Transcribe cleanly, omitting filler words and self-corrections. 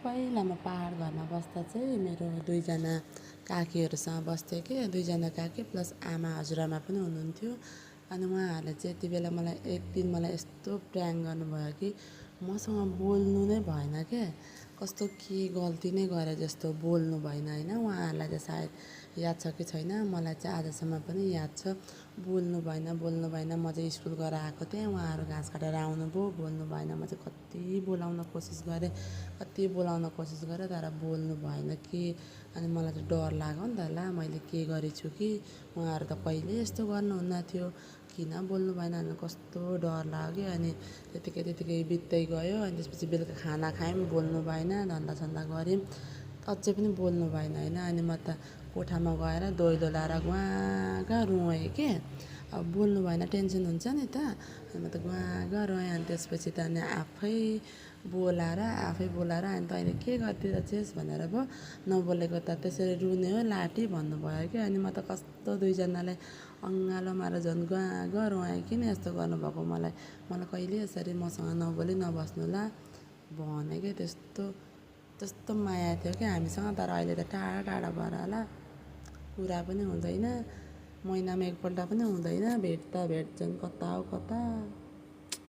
पहिला म पहाड घरमा बस्दा चाहिँ मेरो दुईजना काकीहरूसँग बस्थेँ कि दुईजना काकी प्लस आमा हजुरआमा पनि हुनुहुन्थ्यो। अनि उहाँहरूले चाहिँ यति बेला मलाई एक दिन मलाई यस्तो प्राङ्क गर्नुभयो कि मसँग बोल्नु नै भएन क्या। कस्तो के गल्ती नै गरे जस्तो बोल्नु भएन होइन। उहाँहरूलाई चाहिँ सायद याद छ कि छैन, मलाई चाहिँ आजसम्म पनि याद छ। बोल्नु भएन म चाहिँ स्कुल गएर आएको थिएँ, उहाँहरू घाँस काटेर आउनुभयो, बोल्नु भएन। म चाहिँ कति बोलाउन कोसिस गरेँ तर बोल्नु भएन कि। अनि मलाई चाहिँ डर लाग्यो नि त, ला मैले के गरेछु कि, उहाँहरू त कहिले यस्तो गर्नुहुन्न थियो, किन बोल्नु भएन भने कस्तो डर लाग्यो। अनि त्यतिकै बित्दै गयो। अनि त्यसपछि बेलुका खाना खायौँ, बोल्नु भएन, धन्दासन्दा गऱ्यौँ, अझै पनि बोल्नु भएन होइन। अनि म त कोठामा गएर दैलो लाएर ग्वाँ रोएँ के। अब बोल्नु भएन टेन्सन हुन्छ नि त। अनि म त ग्वाँ रोएँ। अनि त्यसपछि त अनि आफै बोलाएर अनि तैँले के गरिदिरहेछस् भनेर पो नबोलेको त त्यसरी रुने हो लाटी भन्नुभयो क्या। अनि म त कस्तो दुईजनालाई अँगालो मारेर झन् ग्वाँ रोएँ, किन यस्तो गर्नुभएको, मलाई कहिले यसरी मसँग नबोली नबस्नु ल भने क्या। त्यस्तो माया थियो क्या हामीसँग। तर अहिले त टाढा भएर होला, कुरा पनि हुँदैन, महिनामा एकपल्ट पनि हुँदैन, भेट झन् कता हो कता।